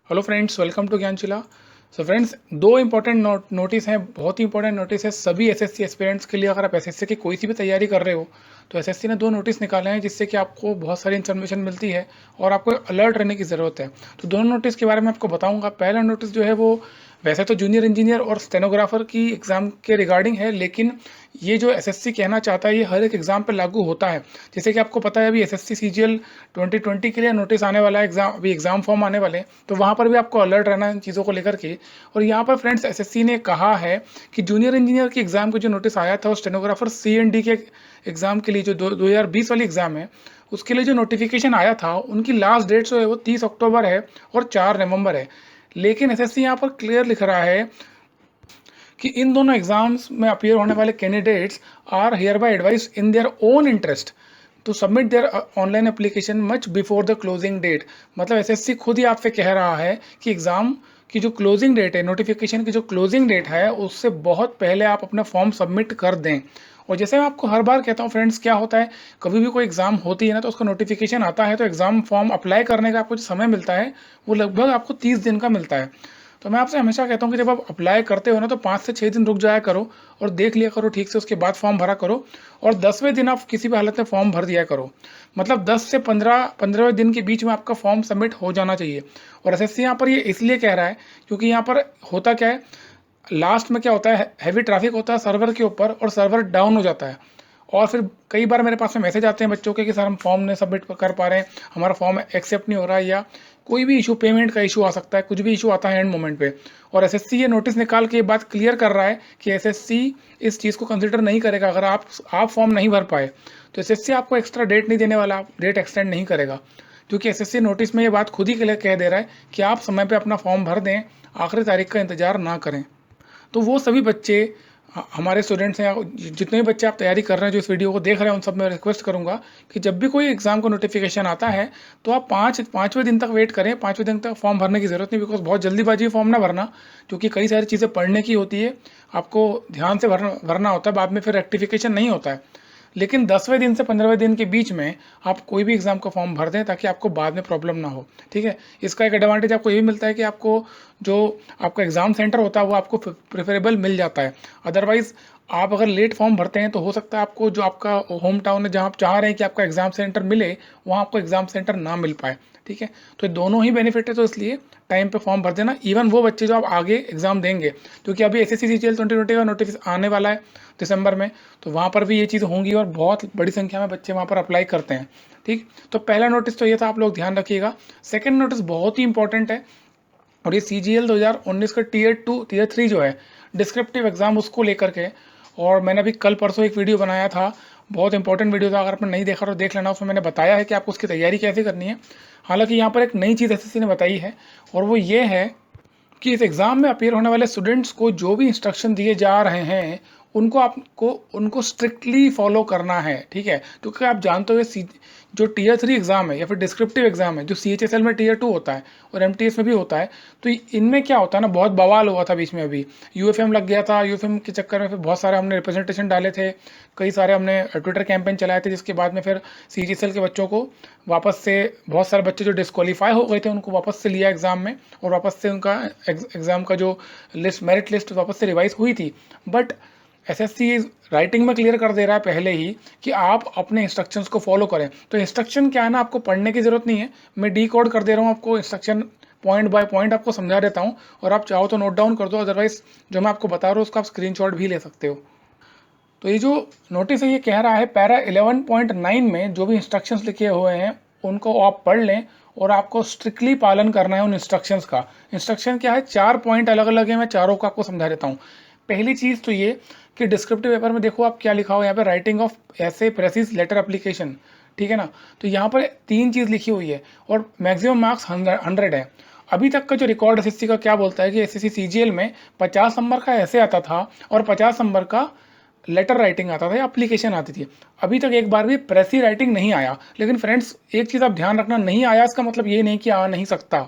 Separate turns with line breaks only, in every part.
Hello friends, welcome to Gyanshila. So friends, दो important notice हैं, बहुत ही इंपॉर्टेंट नोटिस है सभी एसएससी एस्पिरेंट्स के लिए। अगर आप एसएससी की कोई सी भी तैयारी कर रहे हो तो एसएससी ने दो नोटिस निकाले हैं जिससे कि आपको बहुत सारी इन्फॉर्मेशन मिलती है और आपको अलर्ट रहने की ज़रूरत है। तो दोनों नोटिस के बारे में आपको बताऊंगा। पहला नोटिस जो है वो वैसे तो जूनियर इंजीनियर और स्टेनोग्राफर की एग्ज़ाम के रिगार्डिंग है, लेकिन ये जो एसएससी कहना चाहता है ये हर एक एग्ज़ाम पे लागू होता है। जैसे कि आपको पता है अभी एसएससी सीजीएल 2020 के लिए नोटिस आने वाला है, अभी एग्ज़ाम फॉर्म आने वाले हैं, तो वहाँ पर भी आपको अलर्ट रहना है इन चीज़ों को लेकर के। और यहाँ पर फ्रेंड्स एसएससी ने कहा है कि जूनियर इंजीनियर की एग्ज़ाम का जो नोटिस आया था और स्टेनोग्राफर सीएनडी के एग्ज़ाम के लिए जो 2020 वाली एग्ज़ाम है उसके लिए जो नोटिफिकेशन आया था उनकी लास्ट डेट जो है वो 30 अक्टूबर है और 4 नवंबर है। लेकिन एसएससी यहाँ पर क्लियर लिख रहा है कि इन दोनों एग्जाम्स में अपीयर होने वाले candidates are here by advise in their own interest to submit their online application much before the closing date. मतलब एसएससी खुद ही आपसे कह रहा है कि एग्ज़ाम की जो क्लोजिंग डेट है, नोटिफिकेशन की जो क्लोजिंग डेट है, उससे बहुत पहले आप अपना फॉर्म सबमिट कर दें। और जैसे मैं आपको हर बार कहता हूँ फ्रेंड्स, क्या होता है कभी भी कोई एग्ज़ाम होती है ना तो उसका नोटिफिकेशन आता है तो एग्ज़ाम फॉर्म अप्लाई करने का आपको जो समय मिलता है वो लगभग आपको 30 दिन का मिलता है। तो मैं आपसे हमेशा कहता हूँ कि जब आप अप्लाई करते हो ना तो 5 से 6 दिन रुक जाया करो और देख लिया करो ठीक से, उसके बाद फॉर्म भरा करो। और 10वें दिन आप किसी भी हालत में फॉर्म भर दिया करो। मतलब 10 से 15वें दिन के बीच में आपका फॉर्म सबमिट हो जाना चाहिए। और एसएससी यहाँ पर ये इसलिए कह रहा है क्योंकि यहाँ पर होता क्या है, लास्ट में क्या होता है, हैवी ट्रैफिक होता है सर्वर के ऊपर और सर्वर डाउन हो जाता है। और फिर कई बार मेरे पास में मैसेज आते हैं बच्चों के कि सर हम फॉर्म नहीं सबमिट कर पा रहे हैं, हमारा फॉर्म एक्सेप्ट नहीं हो रहा है, या कोई भी इशू, पेमेंट का इशू आ सकता है, कुछ भी इशू आता है एंड मोमेंट पे। और एसएससी ये नोटिस निकाल के ये बात क्लियर कर रहा है कि एसएससी इस चीज़ को कंसिडर नहीं करेगा। अगर आप फॉर्म नहीं भर पाए तो एसएससी आपको एक्स्ट्रा डेट नहीं देने वाला, डेट एक्सटेंड नहीं करेगा। क्योंकि एसएससी नोटिस में ये बात खुद ही के लिए कह दे रहा है कि आप समय पे अपना फॉर्म भर दें, आखिरी तारीख का इंतजार ना करें। तो वो सभी बच्चे, हमारे स्टूडेंट्स हैं, जितने भी बच्चे आप तैयारी कर रहे हैं जो इस वीडियो को देख रहे हैं, उन सब मैं रिक्वेस्ट करूंगा कि जब भी कोई एग्जाम का नोटिफिकेशन आता है तो आप पाँचवें दिन तक वेट करें। 5वें दिन तक फॉर्म भरने की ज़रूरत नहीं, बिकॉज बहुत जल्दीबाजी फॉर्म ना भरना, क्योंकि कई सारी चीज़ें पढ़ने की होती है, आपको ध्यान से भरना होता है, बाद में फिर रेक्टिफिकेशन नहीं होता है। लेकिन 10वें दिन से 15वें दिन के बीच में आप कोई भी एग्ज़ाम का फॉर्म भर दें ताकि आपको बाद में प्रॉब्लम ना हो। ठीक है, इसका एक एडवांटेज आपको ये भी मिलता है कि आपको जो आपका एग्ज़ाम सेंटर होता है वो आपको प्रेफरेबल मिल जाता है। अदरवाइज़ आप अगर लेट फॉर्म भरते हैं तो हो सकता है आपको जो आपका होम टाउन है, जहाँ आप चाह रहे हैं कि आपका एग्ज़ाम सेंटर मिले, वहाँ आपको एग्ज़ाम सेंटर ना मिल पाए। ठीक है, तो ये दोनों ही बेनिफिट है, तो इसलिए टाइम पे फॉर्म भर देना। इवन वो बच्चे जो आप आगे एग्ज़ाम देंगे, क्योंकि अभी एसएससी सीजीएल 2020 का नोटिस आने वाला है दिसंबर में, तो वहाँ पर भी ये चीज़ होंगी और बहुत बड़ी संख्या में बच्चे वहाँ पर अप्लाई करते हैं। ठीक, तो पहला नोटिस तो ये था, आप लोग ध्यान रखिएगा। सेकंड नोटिस बहुत ही इंपॉर्टेंट है और ये सीजीएल 2019 का टीयर 2 टीयर 3 जो है डिस्क्रिप्टिव एग्ज़ाम, उसको लेकर के। और मैंने अभी कल परसों एक वीडियो बनाया था, बहुत इंपॉर्टेंट वीडियो था, अगर आपने नहीं देखा तो देख लेना। उसमें मैंने बताया है कि आपको उसकी तैयारी कैसे करनी है। हालांकि यहाँ पर एक नई चीज़ एसएससी ने बताई है और वो ये है कि इस एग्ज़ाम में अपीयर होने वाले स्टूडेंट्स को जो भी इंस्ट्रक्शन दिए जा रहे हैं उनको स्ट्रिक्टली फॉलो करना है। ठीक है, क्योंकि आप जानते हो जो टीयर 3 एग्ज़ाम है या फिर डिस्क्रिप्टिव एग्ज़ाम है जो सीएचएसएल में टीयर 2 होता है और एमटीएस में भी होता है, तो इनमें क्या होता है ना, बहुत बवाल हुआ था बीच में, अभी यूएफएम लग गया था। यूएफएम के चक्कर में फिर बहुत सारे हमने रिप्रेजेंटेशन डाले थे, कई सारे हमने ट्विटर कैंपेन चलाए थे, जिसके बाद में फिर सीजीएसएल के बच्चों को वापस से, बहुत सारे बच्चे जो डिस्क्वालीफाई हो गए थे उनको वापस से लिया एग्ज़ाम में, और वापस से उनका एग्ज़ाम का जो मेरिट लिस्ट वापस से रिवाइज हुई थी। बट एसएससी राइटिंग में क्लियर कर दे रहा है पहले ही कि आप अपने इंस्ट्रक्शंस को फॉलो करें। तो इंस्ट्रक्शन क्या है ना, आपको पढ़ने की ज़रूरत नहीं है, मैं डी कोड कर दे रहा हूँ आपको इंस्ट्रक्शन, पॉइंट बाय पॉइंट आपको समझा देता हूँ, और आप चाहो तो नोट डाउन कर दो, अदरवाइज जो मैं आपको बता रहा हूँ उसका आप स्क्रीनशॉट भी ले सकते हो। तो ये जो नोटिस है ये कह रहा है पैरा 11.9 में जो भी इंस्ट्रक्शंस लिखे हुए हैं उनको आप पढ़ लें और आपको स्ट्रिक्टली पालन करना है उन इंस्ट्रक्शंस का। इंस्ट्रक्शन क्या है, 4 पॉइंट अलग अलग है, मैं चारों का आपको समझा देता हूँ। पहली चीज़ तो ये कि डिस्क्रिप्टिव पेपर में देखो आप क्या लिखा हो, यहाँ पे राइटिंग ऑफ ऐसे प्रेसिस लेटर एप्लीकेशन। ठीक है ना, तो यहाँ पर 3 चीज़ लिखी हुई है और मैक्सिमम मार्क्स 100 है। अभी तक का जो रिकॉर्ड एसएससी का क्या बोलता है कि एसएससी सीजीएल में 50 नंबर का ऐसे आता था और 50 नंबर का लेटर राइटिंग आता था या एप्लीकेशन आती थी। अभी तक एक बार भी प्रेसी राइटिंग नहीं आया। लेकिन फ्रेंड्स एक चीज़ आप ध्यान रखना, नहीं आया इसका मतलब ये नहीं कि आ नहीं सकता।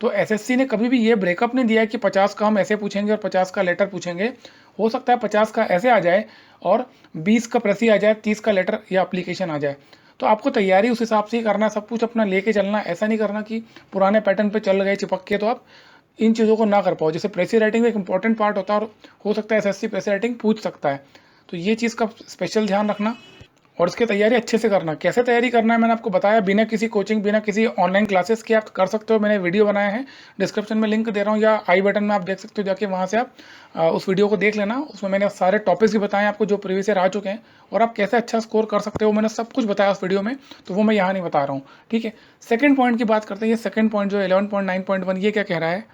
तो एसएससी ने कभी भी ये ब्रेकअप नहीं दिया कि 50 का हम ऐसे पूछेंगे और 50 का लेटर पूछेंगे। हो सकता है 50 का ऐसे आ जाए और 20 का प्रेसी आ जाए, 30 का लेटर या एप्लीकेशन आ जाए। तो आपको तैयारी उस हिसाब से ही करना है, सब कुछ अपना लेके चलना, ऐसा नहीं करना कि पुराने पैटर्न पे चल गए चिपक के तो आप इन चीज़ों को ना कर पाओ। जैसे प्रेसी राइटिंग एक इंपॉर्टेंट पार्ट होता है और हो सकता है एसएससी प्रेसी राइटिंग पूछ सकता है, तो ये चीज़ का स्पेशल ध्यान रखना और इसकी तैयारी अच्छे से करना। कैसे तैयारी करना है मैंने आपको बताया, बिना किसी कोचिंग, बिना किसी ऑनलाइन क्लासेस के आप कर सकते हो। मैंने वीडियो बनाया है, डिस्क्रिप्शन में लिंक दे रहा हूँ या आई बटन में आप देख सकते हो, जाके वहाँ से आप उस वीडियो को देख लेना। उसमें मैंने सारे टॉपिक्स भी बताए आपको जो प्रीवियस ईयर आ चुके हैं और आप कैसे अच्छा स्कोर कर सकते हो, मैंने सब कुछ बताया उस वीडियो में, तो वो मैं यहाँ नहीं बता रहा हूँ। ठीक है, सेकंड पॉइंट की बात करते हैं। ये सेकंड पॉइंट जो 11.9.1 ये क्या कह रहा है,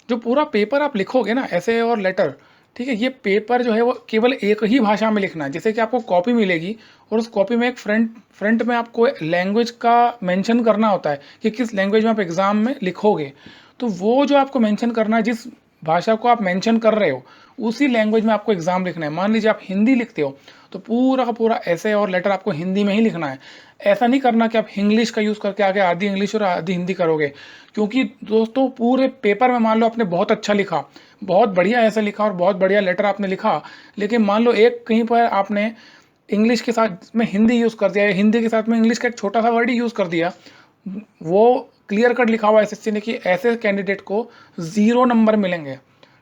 जो पूरा पेपर आप लिखोगे ना, ऐसे और लेटर, ठीक है, ये पेपर जो है वो केवल एक ही भाषा में लिखना है। जैसे कि आपको कॉपी मिलेगी और उस कॉपी में एक फ्रंट में आपको लैंग्वेज का मेंशन करना होता है कि किस लैंग्वेज में आप एग्जाम में लिखोगे, तो वो जो आपको मेंशन करना है, जिस भाषा को आप मेंशन कर रहे हो उसी लैंग्वेज में आपको एग्जाम लिखना है। मान लीजिए आप हिंदी लिखते हो तो पूरा का पूरा ऐसे और लेटर आपको हिंदी में ही लिखना है। ऐसा नहीं करना कि आप इंग्लिश का यूज़ करके आगे आधी इंग्लिश और आधी हिंदी करोगे, क्योंकि दोस्तों पूरे पेपर में मान लो आपने बहुत अच्छा लिखा, बहुत बढ़िया ऐसे लिखा और बहुत बढ़िया लेटर आपने लिखा, लेकिन मान लो एक कहीं पर आपने इंग्लिश के साथ में हिंदी यूज़ कर दिया या हिंदी के साथ में इंग्लिश का एक छोटा सा वर्ड ही यूज़ कर दिया, वो क्लियर कट लिखा हुआ एसएससी ने कि ऐसे कैंडिडेट को 0 नंबर मिलेंगे।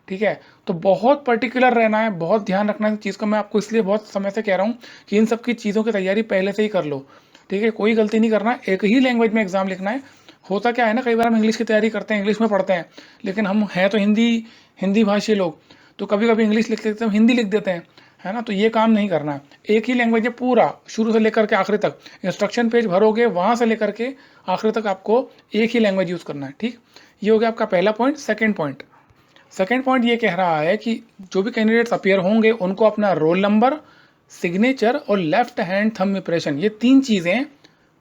ठीक है, तो बहुत पर्टिकुलर रहना है, बहुत ध्यान रखना है इस चीज़ का। मैं आपको इसलिए बहुत समय से कह रहा हूँ कि इन सब की चीज़ों की तैयारी पहले से ही कर लो। ठीक है, कोई गलती नहीं करना, एक ही लैंग्वेज में एग्जाम लिखना है। होता क्या है ना, कई बार हम इंग्लिश की तैयारी करते हैं, इंग्लिश में पढ़ते हैं, लेकिन हम हैं तो हिंदी भाषी लोग, तो कभी कभी इंग्लिश लिख लेते हैं, हिंदी लिख देते हैं, है ना। तो ये काम नहीं करना है, एक ही लैंग्वेज है पूरा शुरू से लेकर के आखिरी तक। इंस्ट्रक्शन पेज भरोगे वहाँ से लेकर के आखिरी तक आपको एक ही लैंग्वेज यूज़ करना है। ठीक, ये हो गया आपका पहला पॉइंट। सेकेंड पॉइंट ये कह रहा है कि जो भी कैंडिडेट्स अपीयर होंगे उनको अपना रोल नंबर, सिग्नेचर और लेफ्ट हैंड थंब इंप्रेशन, ये 3 चीज़ें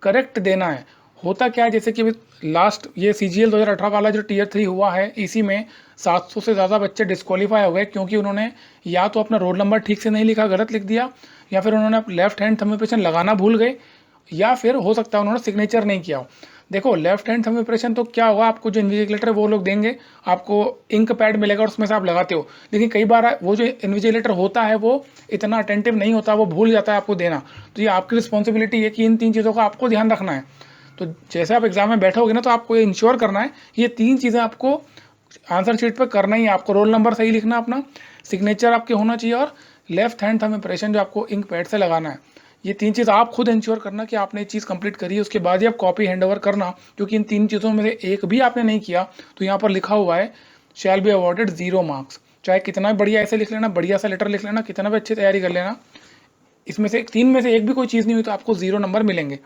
करेक्ट देना है। होता क्या है, जैसे कि लास्ट ये CGL 2018 वाला जो Tier 3 हुआ है, इसी में 700 से ज़्यादा बच्चे डिस्क्वालीफाई हो गए क्योंकि उन्होंने या तो अपना रोल नंबर ठीक से नहीं लिखा, गलत लिख दिया, या फिर उन्होंने लेफ्ट हैंड थंब इंप्रेशन लगाना भूल गए, या फिर हो सकता है उन्होंने सिग्नेचर नहीं किया हो। देखो लेफ्ट हैंड थंब इंप्रेशन तो क्या होगा, आपको जो इन्विजिलेटर है वो लोग देंगे, आपको इंक पैड मिलेगा और उसमें से आप लगाते हो, लेकिन कई बार वो जो इन्विजिलेटर होता है वो इतना अटेंटिव नहीं होता, वो भूल जाता है आपको देना। तो ये आपकी रिस्पॉन्सिबिलिटी है कि इन 3 चीज़ों का आपको ध्यान रखना है। तो जैसे आप एग्जाम में बैठोगे ना, तो आपको ये इंश्योर करना है ये 3 चीज़ें आपको आंसर शीट पर करना ही है। आपको रोल नंबर सही लिखना, अपना सिग्नेचर आपके होना चाहिए और लेफ्ट हैंड थंब इंप्रेशन जो आपको इंक पैड से लगाना है। ये 3 चीज़ आप खुद इंश्योर करना कि आपने ये चीज़ कंप्लीट करी है, उसके बाद ही आप कॉपी हैंडओवर करना, क्योंकि इन 3 चीज़ों में से एक भी आपने नहीं किया तो यहाँ पर लिखा हुआ है शैल बी अवॉर्डेड 0 मार्क्स। चाहे कितना भी बढ़िया ऐसे लिख लेना, बढ़िया सा लेटर लिख लेना, कितना भी अच्छी तैयारी कर लेना, इसमें से 3 में से एक भी कोई चीज़ नहीं हुई तो आपको 0 नंबर मिलेंगे।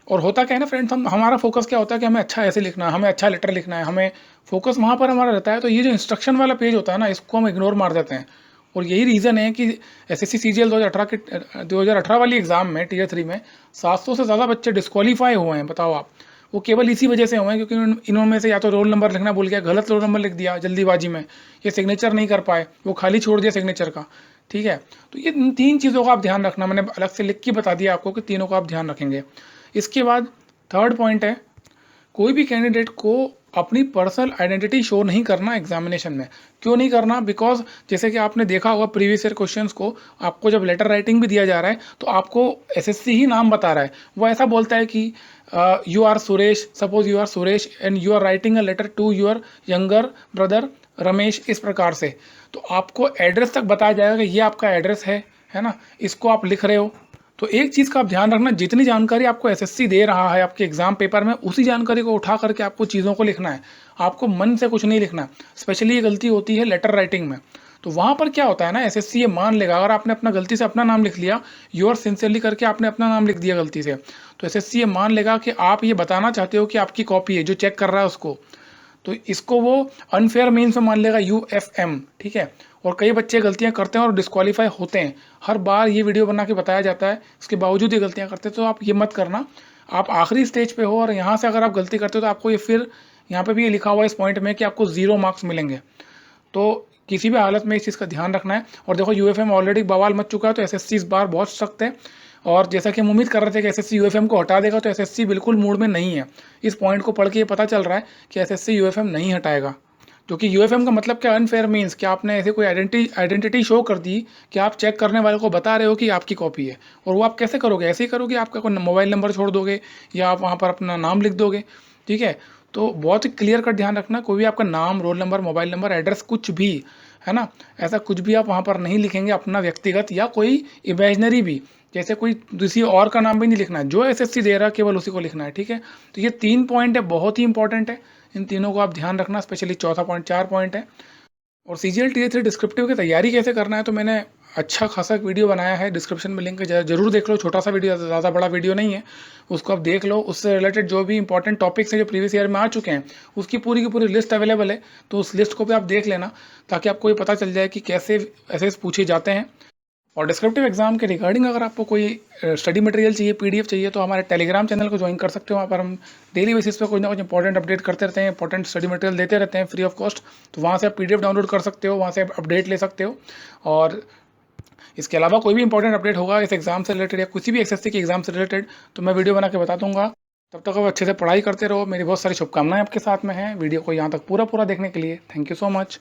और होता क्या है ना फ्रेंड्स, हमारा फोकस क्या होता है कि हमें अच्छा ऐसे लिखना है, हमें अच्छा लेटर लिखना है, हमें फोकस वहाँ पर हमारा रहता है। तो ये जो इंस्ट्रक्शन वाला पेज होता है ना, इसको हम इग्नोर मार देते हैं। और यही रीज़न है कि एसएससी CGL 2018 वाली एग्ज़ाम में Tier 3 में 700 से ज़्यादा बच्चे डिस्क्वालीफाई हुए हैं। बताओ आप, वो केवल इसी वजह से हुए हैं क्योंकि इन्होंने से या तो रोल नंबर लिखना भूल गया, गलत रोल नंबर लिख दिया जल्दीबाजी में, ये सिग्नेचर नहीं कर पाए, वो खाली छोड़ दिया सिग्नेचर का। ठीक है, तो ये 3 चीज़ों का आप ध्यान रखना, मैंने अलग से लिख के बता दिया आपको कि तीनों का आप ध्यान रखेंगे। इसके बाद थर्ड पॉइंट है, कोई भी कैंडिडेट को अपनी पर्सनल आइडेंटिटी शो नहीं करना एग्जामिनेशन में। क्यों नहीं करना? बिकॉज जैसे कि आपने देखा होगा प्रीवियस ईयर क्वेश्चंस को, आपको जब लेटर राइटिंग भी दिया जा रहा है तो आपको एसएससी ही नाम बता रहा है। वो ऐसा बोलता है कि you are Suresh, suppose you are Suresh and you are writing a letter to your younger brother Ramesh, इस प्रकार से। तो आपको एड्रेस तक बताया जाएगा कि ये आपका एड्रेस है ना, इसको आप लिख रहे हो। तो एक चीज़ का आप ध्यान रखना, जितनी जानकारी आपको एसएससी दे रहा है आपके एग्जाम पेपर में, उसी जानकारी को उठा करके आपको चीज़ों को लिखना है। आपको मन से कुछ नहीं लिखना। स्पेशली ये गलती होती है लेटर राइटिंग में। तो वहाँ पर क्या होता है ना, एसएससी ये मान लेगा अगर आपने अपना गलती से अपना नाम लिख लिया, योर सिंसियरली करके आपने अपना नाम लिख दिया गलती से, तो एसएससी ये मान लेगा कि आप ये बताना चाहते हो कि आपकी कॉपी है, जो चेक कर रहा है उसको। तो इसको वो अनफेयर मीन्स में मान लेगा, UFM। ठीक है, और कई बच्चे गलतियां करते हैं और डिस्क्वालीफाई होते हैं। हर बार ये वीडियो बना के बताया जाता है, इसके बावजूद ये गलतियां करते हैं। तो आप ये मत करना। आप आखिरी स्टेज पे हो और यहाँ से अगर आप गलती करते हो तो आपको ये फिर यहाँ पे भी ये लिखा हुआ है इस पॉइंट में कि आपको 0 मार्क्स मिलेंगे। तो किसी भी हालत में इस चीज़ का ध्यान रखना है। और देखो UFM ऑलरेडी बवाल मच चुका है, तो एसएससी इस बार बहुत सख्त है। और जैसा कि हम उम्मीद कर रहे थे कि एसएससी UFM को हटा देगा, तो एसएससी बिल्कुल मूड में नहीं है। इस पॉइंट को पढ़ के ये पता चल रहा है कि एसएससी UFM नहीं हटाएगा। क्योंकि यूएफएम का मतलब क्या, अनफेयर मीन्स कि आपने ऐसे कोई आइडेंटिटी शो कर दी कि आप चेक करने वाले को बता रहे हो कि आपकी कॉपी है। और वो आप कैसे करोगे, ऐसे ही करोगे, आपका कोई मोबाइल नंबर छोड़ दोगे या आप वहाँ पर अपना नाम लिख दोगे, ठीक है। तो बहुत ही क्लियर कट ध्यान रखना, कोई भी आपका नाम, roll number, mobile number, address कुछ भी, है ना, ऐसा कुछ भी आप वहाँ पर नहीं लिखेंगे अपना व्यक्तिगत या कोई इमेजनरी भी, जैसे कोई किसी और का नाम भी नहीं लिखना है, जो एसएससी दे रहा है केवल उसी को लिखना है, ठीक है। तो ये 3 पॉइंट है, बहुत ही इंपॉर्टेंट है, इन तीनों को आप ध्यान रखना, स्पेशली चौथा पॉइंट, 4 पॉइंट है। और सीजीएल टीए 3 डिस्क्रिप्टिव की तैयारी कैसे करना है, तो मैंने अच्छा खासा एक वीडियो बनाया है, डिस्क्रिप्शन में लिंक है, जरूर देख लो, छोटा सा वीडियो, ज़्यादा बड़ा वीडियो नहीं है, उसको आप देख लो। उससे रिलेटेड जो भी इंपॉर्टेंट टॉपिक्स हैं जो प्रीवियस ईयर में आ चुके हैं, उसकी पूरी की पूरी लिस्ट अवेलेबल है, तो उस लिस्ट को भी आप देख लेना, ताकि आपको ये पता चल जाए कि कैसे ऐसे पूछे जाते हैं। और डिस्क्रिप्टिव एग्जाम के रिगार्डिंग अगर आपको कोई स्टडी मटेरियल चाहिए, पीडीएफ चाहिए, तो हमारे टेलीग्राम चैनल को ज्वाइन कर सकते हो। वहाँ पर हम डेली बेसिस पे कुछ ना कुछ इंपॉर्टेंट अपडेट करते रहते हैं, इंपॉर्टेंट स्टडी मटेरियल देते रहते हैं फ्री ऑफ कॉस्ट। तो वहाँ से आप पीडीएफ डाउनलोड कर सकते हो, वहाँ से आप अपडेट ले सकते हो। और इसके अलावा कोई भी इंपॉर्टेंट अपडेट होगा इस एग्जाम से रिलेटेड या किसी भी एसएससी के एग्जाम से रिलेटेड, तो मैं वीडियो बना के बता दूंगा। तब तक आप अच्छे से पढ़ाई करते रहो, मेरी बहुत सारी शुभकामनाएं आपके साथ में हैं। वीडियो को यहाँ तक पूरा देखने के लिए थैंक यू सो मच।